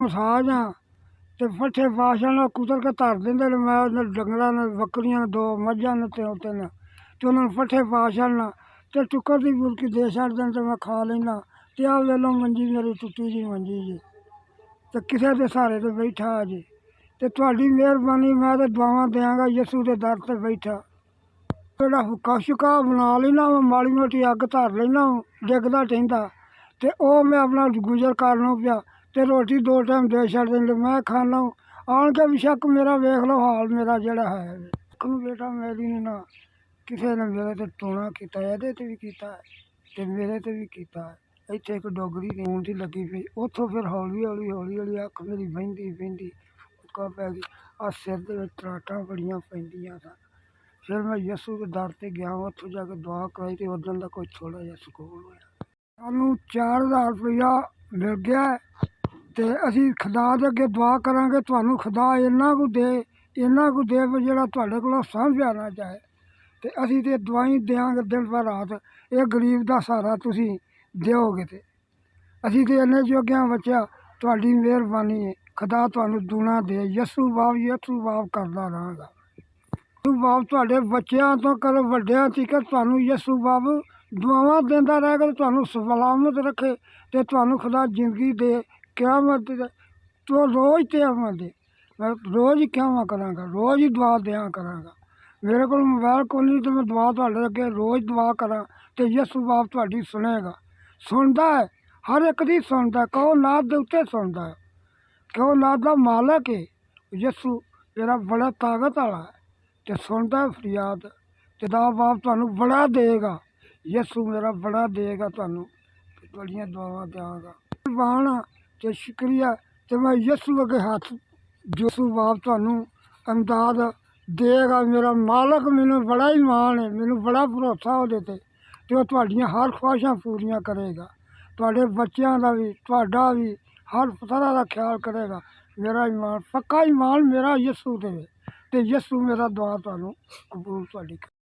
Massage ਹਾਂ ਤੇ ਫੱਠੇ ਪਾਸ਼ਾ ਨਾਲ ਕੁਤਰ ਕੇ ਧਰ ਦਿੰਦੇ ਨੇ। ਮੈਂ ਉਹਨਾਂ ਡੰਗਰਾਂ ਨੇ, ਬੱਕਰੀਆਂ ਨੇ, 2 ਮੱਝਾਂ ਨੇ ਤੇ ਤਿੰਨ, ਤੇ ਉਹਨਾਂ ਨੂੰ ਫੱਠੇ ਪਾਸ਼ਾ ਨਾਲ ਤੇ ਟੁੱਕਰ ਦੀ ਬੁਰਕੀ ਦੇ ਛੱਡਦੇ ਨੇ ਤੇ ਮੈਂ ਖਾ ਲੈਂਦਾ। ਤੇ ਆਹ ਵੇਲੋ ਮੰਜੀ ਮੇਰੀ ਟੁੱਟੀ ਜਿਹੀ ਮੰਜੀ ਜੀ, ਤੇ ਕਿਸੇ ਦੇ ਸਹਾਰੇ ਤੇ ਬੈਠਾ ਜੀ। ਤੇ ਤੁਹਾਡੀ ਮਿਹਰਬਾਨੀ, ਮੈਂ ਤਾਂ ਦੁਆਵਾਂ ਦਿਆਂਗਾ ਯਿਸੂ ਦੇ ਦਰ ਤੇ ਬੈਠਾ। ਜਿਹੜਾ ਹੁੱਕਾ ਸ਼ੁੱਕਾ ਬਣਾ ਲੈਂਦਾ ਵਾ, ਮਾੜੀ ਮੋਟੀ ਅੱਗ ਧਰ ਲੈਂਦਾ, ਡਿੱਗਦਾ ਟਹਿੰਦਾ, ਤੇ ਉਹ ਮੈਂ ਆਪਣਾ ਗੁਜ਼ਰ ਕਰ ਲਊਂ ਪਿਆ। ਤੇ ਰੋਟੀ 2 ਟਾਈਮ ਦੇ ਛੱਡਦੇ ਨੇ, ਮੈਂ ਖਾਂਦਾ। ਆਣ ਕੇ ਬੇਸ਼ੱਕ ਮੇਰਾ ਵੇਖ ਲਓ ਹਾਲ ਮੇਰਾ ਜਿਹੜਾ ਹੈ। ਬੇਟਾ ਮੇਰੀ ਨੂੰ ਨਾ ਕਿਸੇ ਨੇ ਮੇਰੇ ਤੇ ਟੋਣਾ ਕੀਤਾ, ਇਹਦੇ ਤੇ ਵੀ ਕੀਤਾ ਤੇ ਮੇਰੇ ਤੇ ਵੀ ਕੀਤਾ। ਇੱਥੇ ਇੱਕ ਡੋਗਰੀ ਰੂਣ ਦੀ ਲੱਗੀ ਪਈ, ਉੱਥੋਂ ਫਿਰ ਹੌਲੀ ਹੌਲੀ ਅੱਖ ਮੇਰੀ ਵਹਿੰਦੀ ਉੱਕਾ ਪੈ ਗਈ। ਆਹ ਸਿਰ ਦੇ ਵਿੱਚ ਤਰਾਟਾਂ ਬੜੀਆਂ ਪੈਂਦੀਆਂ ਸਨ। ਫਿਰ ਮੈਂ ਯਿਸੂ ਦੇ ਦਰ 'ਤੇ ਗਿਆ, ਉੱਥੋਂ ਜਾ ਕੇ ਦੁਆ ਕਰਾਈ ਤੇ ਉਦੋਂ ਦਾ ਕੋਈ ਥੋੜ੍ਹਾ ਜਿਹਾ ਸਕੂਨ ਹੋਇਆ। ਸਾਨੂੰ 4000 ਰੁਪਈਆ ਮਿਲ ਗਿਆ ਤੇ ਅਸੀਂ ਖੁਦਾ ਦੇ ਅੱਗੇ ਦੁਆ ਕਰਾਂਗੇ, ਤੁਹਾਨੂੰ ਖੁਦਾ ਇੰਨਾ ਕੁ ਦੇ ਵੀ ਜਿਹੜਾ ਤੁਹਾਡੇ ਕੋਲੋਂ ਸਾਂਭਿਆ ਨਾ ਜਾਏ। ਤੇ ਅਸੀਂ ਤੇ ਦਵਾਈ ਦਿਆਂਗੇ ਦਿਨ ਭਰ ਰਾਤ। ਇਹ ਗਰੀਬ ਦਾ ਸਹਾਰਾ ਤੁਸੀਂ ਦਿਓਗੇ ਤੇ ਅਸੀਂ ਤੇ ਇੰਨੇ ਜੋਗਿਆਂ ਬੱਚਾ। ਤੁਹਾਡੀ ਮਿਹਰਬਾਨੀ ਹੈ, ਖੁਦਾ ਤੁਹਾਨੂੰ ਦੂਣਾ ਦੇ। ਯਿਸੂ ਬਾਪ ਕਰਦਾ ਰਹਾਂਗਾ। ਯਿਸੂ ਬਾਪ ਤੁਹਾਡੇ ਬੱਚਿਆਂ ਤੋਂ ਕਰੋ ਵੱਡਿਆਂ ਤੀਕ ਤੁਹਾਨੂੰ ਯਿਸੂ ਬਾਪ ਦੁਆਵਾਂ ਦਿੰਦਾ ਰਹੇਗਾ ਤੇ ਤੁਹਾਨੂੰ ਸਲਾਮਤ ਰੱਖੇ ਤੇ ਤੁਹਾਨੂੰ ਖੁਦਾ ਜ਼ਿੰਦਗੀ ਦੇ, ਕਿਆਮਤ ਤੋਂ ਰੋਜ਼ ਤੇ ਆਵਾਂਗੇ। ਮੈਂ ਰੋਜ਼ ਹੀ ਕਿਆਵਾਂ ਕਰਾਂਗਾ, ਰੋਜ਼ ਹੀ ਦੁਆ ਦਿਆਂ ਕਰਾਂਗਾ। ਮੇਰੇ ਕੋਲ ਮੋਬਾਇਲ ਕੋਈ ਨਹੀਂ ਤੇ ਮੈਂ ਦੁਆ ਤੁਹਾਡੇ ਅੱਗੇ ਰੋਜ਼ ਦੁਆ ਕਰਾਂ ਤੇ ਯਿਸੂ ਬਾਪ ਤੁਹਾਡੀ ਸੁਣੇਗਾ। ਸੁਣਦਾ ਹੈ, ਹਰ ਇੱਕ ਦੀ ਸੁਣਦਾ। ਕਹੋ ਨਾਥ ਦੇ ਉੱਤੇ ਸੁਣਦਾ ਹੈ, ਕਹੋ ਨਾਥ ਦਾ ਮਾਲਕ ਹੈ ਯਿਸੂ, ਜਿਹੜਾ ਬੜਾ ਤਾਕਤ ਵਾਲਾ ਹੈ ਤੇ ਸੁਣਦਾ ਫਰਿਆਦ। ਤੇ ਦਾ ਬਾਪ ਤੁਹਾਨੂੰ ਬੜਾ ਦੇਗਾ, ਯਿਸੂ ਮੇਰਾ ਬੜਾ ਦੇਗਾ ਤੁਹਾਨੂੰ। ਬੜੀਆਂ ਦੁਆਵਾਂ ਦਿਆਂਗਾ ਬਾਣਾ ਤੇ ਸ਼ੁਕਰੀਆ। ਤੇ ਮੈਂ ਯਿਸੂ ਅੱਗੇ ਹੱਥ, ਯਿਸੂ ਬਾਪ ਤੁਹਾਨੂੰ ਇਮਦਾਦ ਦੇਗਾ। ਮੇਰਾ ਮਾਲਕ ਮੈਨੂੰ ਬੜਾ ਹੀ ਮਾਣ ਹੈ, ਮੈਨੂੰ ਬੜਾ ਭਰੋਸਾ ਉਹਦੇ 'ਤੇ ਅਤੇ ਉਹ ਤੁਹਾਡੀਆਂ ਹਰ ਖੁਆਇਸ਼ਾਂ ਪੂਰੀਆਂ ਕਰੇਗਾ। ਤੁਹਾਡੇ ਬੱਚਿਆਂ ਦਾ ਵੀ, ਤੁਹਾਡਾ ਵੀ, ਹਰ ਤਰ੍ਹਾਂ ਦਾ ਖਿਆਲ ਕਰੇਗਾ। ਮੇਰਾ ਈਮਾਨ, ਪੱਕਾ ਈਮਾਨ ਮੇਰਾ ਯਿਸੂ 'ਤੇ, ਅਤੇ ਯਿਸੂ ਮੇਰਾ ਦੁਆ ਤੁਹਾਨੂੰ ਕਬੂਲ ਤੁਹਾਡੀ